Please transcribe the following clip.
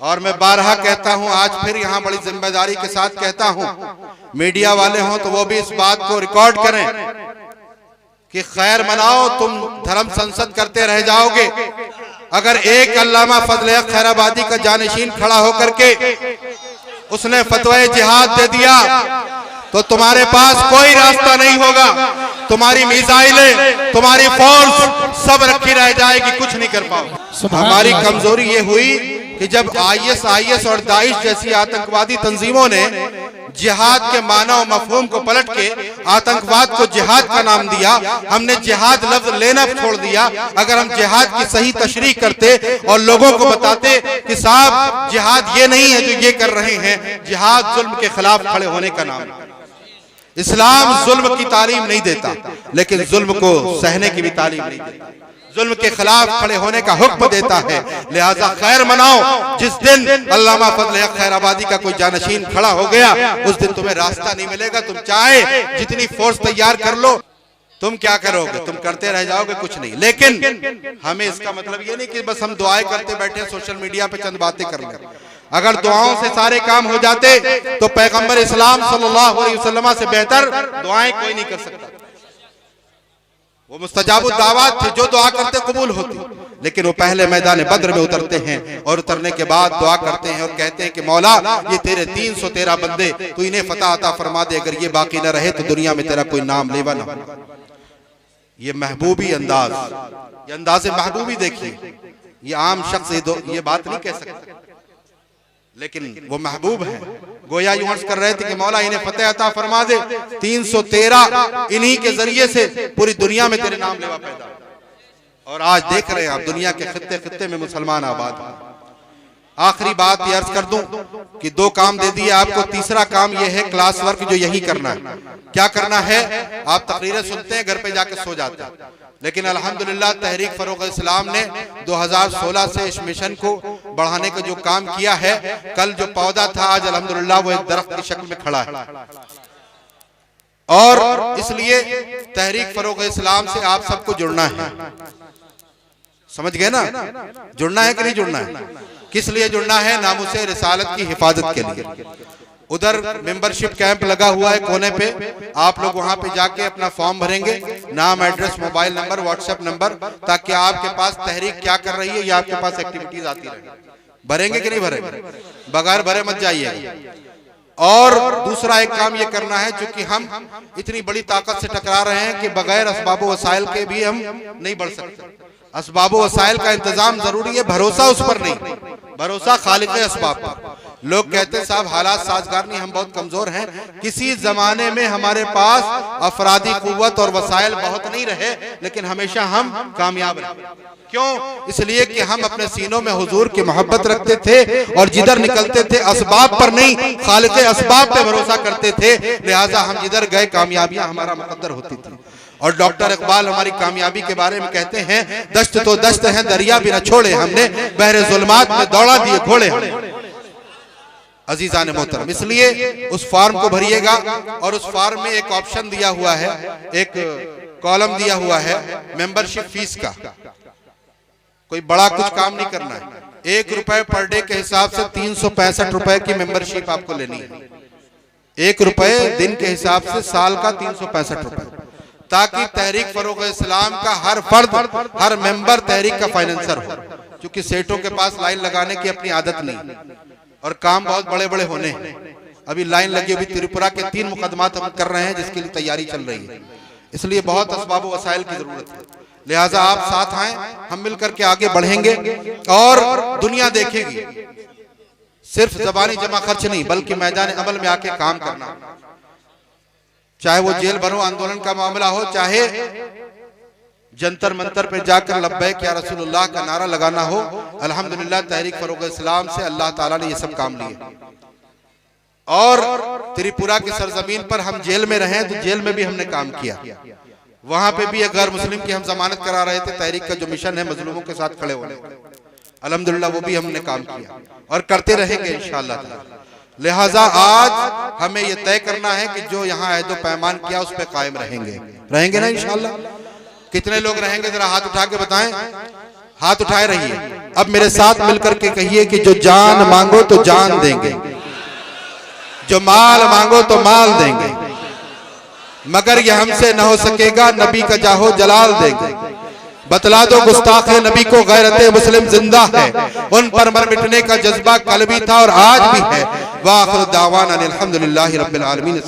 और मैं बारहा कहता हूं, आज फिर यहां बड़ी जिम्मेदारी के साथ कहता हूं, मीडिया वाले हों तो वो भी इस बात को रिकॉर्ड करें कि खैर मनाओ, तुम धर्म संसद करते रह जाओगे। अगर एक अल्लामा फजल हक खैराबादी का जानशीन खड़ा होकर के उसने फतवा जिहाद दे दिया तो तुम्हारे पास कोई रास्ता नहीं होगा। तुम्हारी मिसाइलें, तुम्हारी फोर्स सब रखी रह जाएगी, कुछ नहीं कर पाओ। हमारी कमजोरी ये हुई कि जब आईएस और दाइश जैसी आतंकवादी तंजीमों ने जिहाद के माना और मफहूम को पलट के आतंकवाद को जिहाद का नाम दिया, हमने जिहाद लफ्ज लेना छोड़ दिया। अगर हम जिहाद की सही तशरीह करते और लोगों को बताते कि साहब जिहाद ये नहीं है जो ये कर रहे हैं, जिहाद जुल्म के खिलाफ खड़े होने का नाम है। इस्लाम जुल्म की तालीम नहीं देता, लेकिन जुल्म को सहने की भी तालीम नहीं देता, जुल्म के खिलाफ खड़े होने का हुक्म देता है। लिहाजा खैर मनाओ, जिस दिन अल्लामा फजल हक खैराबादी का कोई जानशीन खड़ा हो गया उस दिन तुम्हें रास्ता नहीं मिलेगा। तुम चाहे जितनी फोर्स तैयार कर लो, तुम क्या करोगे? तुम करते रह जाओगे, कुछ नहीं। लेकिन हमें इसका मतलब ये नहीं कि बस हम दुआएं करते बैठे सोशल मीडिया पे चंद बातें कर लें। अगर दुआओं से सारे काम हो जाते तो पैगंबर इस्लाम सल्लल्लाहु अलैहि वसल्लम से बेहतर दुआएं कोई नहीं कर सकता। वो मुस्तजाबुद दावत थे, जो दुआ करते कबूल होती। लेकिन वो पहले मैदान बद्र में उतरते हैं और उतरने के बाद दुआ करते हैं और कहते हैं कि मौला ये तेरे 313 बंदे, तू इन्हें फतह अता फरमा दे। अगर ये बाकी न रहे तो दुनिया में तेरा कोई नाम लेवा ना हो। ये महबूबी अंदाज, ये अंदाज़े महबूबी देखिए। ये आम शख्स ये बात नहीं कह सकता, लेकिन वो महबूब है। गोया यूं अर्ज कर रहे थे कि मौला इन्हें फतेह अता फरमा दे, 313 इन्हीं के जरिए से पूरी दुनिया में तेरे नाम लेवा पैदा। और आज देख रहे हैं आप दुनिया के खित्ते खित्ते में मुसलमान आबाद हैं। आखिरी बात ये अर्ज कर दूं कि 2 काम दे दिए आपको, तीसरा काम ये है क्लास वर्क जो यही करना है। क्या करना है? आप तकरीरें सुनते हैं, घर पे जाके सो जाते हैं, लेकिन अल्हम्दुलिल्लाह तहरीक फरोग इस्लाम ने 2016 से इस मिशन को बढ़ाने का जो काम किया है, कल जो पौधा था आज अल्हम्दुलिल्लाह वो एक दरख्त की शक्ल में खड़ा है। और इसलिए तहरीक फरोग इस्लाम से आप सबको जुड़ना है। समझ गए ना? जुड़ना है कि नहीं जुड़ना है? किस लिए जुड़ना है? नामुसे रिसालत की हिफाजत के लिए। उधर मेंबरशिप कैंप लगा हुआ है कोने पे, आप लोग वहां पे जाके अपना फॉर्म भरेंगे, नाम, address, mobile number, WhatsApp number, ताकि आपके पास तहरीक क्या कर रही है या आपके पास एक्टिविटीज आती रहे। भरेंगे कि नहीं भरेंगे? बगैर भरे मत जाइए। और दूसरा एक काम ये करना है, चूंकि हम इतनी बड़ी ताकत से टकरा रहे हैं कि बगैर असबाब वसाइल के भी हम नहीं बढ़ सकते। असबाब वसाइल का इंतजाम जरूरी है, भरोसा उस पर नहीं, भरोसा खालिक असबाब पर। लोग कहते हैं साहब हालात साजगार नहीं, हम बहुत कमजोर हैं। किसी जमाने में हमारे पास अफरादी कुव्वत और वसाइल बहुत नहीं रहे, लेकिन हमेशा हम कामयाब रहे। क्यों? इसलिए कि हम अपने सीनों में हुजूर की मोहब्बत रखते थे और जिधर निकलते थे असबाब पर नहीं, खालिक असबाब पे भरोसा करते थे। लिहाजा हम जिधर गए कामयाबियां हमारा मुकद्दर होती थी। और डॉक्टर इकबाल हमारी कामयाबी के बारे में कहते हैं, दस्त तो दस्त है दरिया भी न छोड़े हमने, बहरे जुल्मात में दौड़ा दिए घोड़े हमने। अजीजान मोहतरम, इसलिए उस फॉर्म को भरिएगा और उस फॉर्म में एक ऑप्शन दिया हुआ है, एक कॉलम दिया हुआ है मेंबरशिप फीस का। कोई बड़ा कुछ काम नहीं करना है। 1 रुपए पर डे के हिसाब से 365 रुपए की मेंबरशिप आपको लेनी है। 1 रुपए दिन के हिसाब से साल का 365 रुपए, ताकि तहरीक फरोग इस्लाम का हर फर्द, हर मेंबर तहरीक का फाइनेंसर हो। क्योंकि सेठों के पास लाइन लगाने की अपनी आदत नहीं और काम बहुत बड़े बड़े होने हैं। अभी लाइन लगी हुई, त्रिपुरा के 3 मुकदमात हम कर रहे हैं जिसके लिए तैयारी चल रही है। इसलिए बहुत असबाब वसाइल की जरूरत है। लिहाजा आप साथ आए, हम मिलकर के आगे बढ़ेंगे और दुनिया देखेगी। सिर्फ जबानी जमा खर्च नहीं, बल्कि मैदान अमल में आके काम करना। चाहे वो जेल भरो आंदोलन का मामला हो, चाहे जंतर मंतर पे जाकर लब्बैक या रसूलुल्लाह का नारा लगाना हो। अल्हम्दुलिल्लाह तहरीक फरोग इस्लाम से अल्लाह ताला ने ये सब काम लिए। और त्रिपुरा की सरजमीन पर हम जेल में रहे तो जेल में भी हमने काम किया। वहां पे भी एक गैर मुस्लिम की हम जमानत करा रहे थे। तहरीक का जो मिशन है मजलूमों के साथ खड़े होने, अल्हम्दुलिल्लाह वो भी हमने काम किया और करते रहेंगे इंशाअल्लाह ताला। लिहाजा आज हमें यह तय करना है कि जो यहाँ अहद पैमान किया उस पर कायम रहेंगे ना इंशाअल्लाह। कितने लोग रहेंगे जरा हाथ उठा के बताएं। हाथ उठाए रहिए। अब मेरे साथ मिलकर के कहिए कि जो जान मांगो तो जान देंगे, जो माल मांगो तो माल देंगे, मगर यह हमसे न हो सकेगा, नबी का जाहो जलाल देंगे। बतला दो गुस्ताख नबी को गैरत मुस्लिम जिंदा है, उन पर मर मिटने का जज्बा कल भी था और आज भी है। वाखिर दावाना अनिल हम्दुलिल्लाहि रब्बिल आलमीन।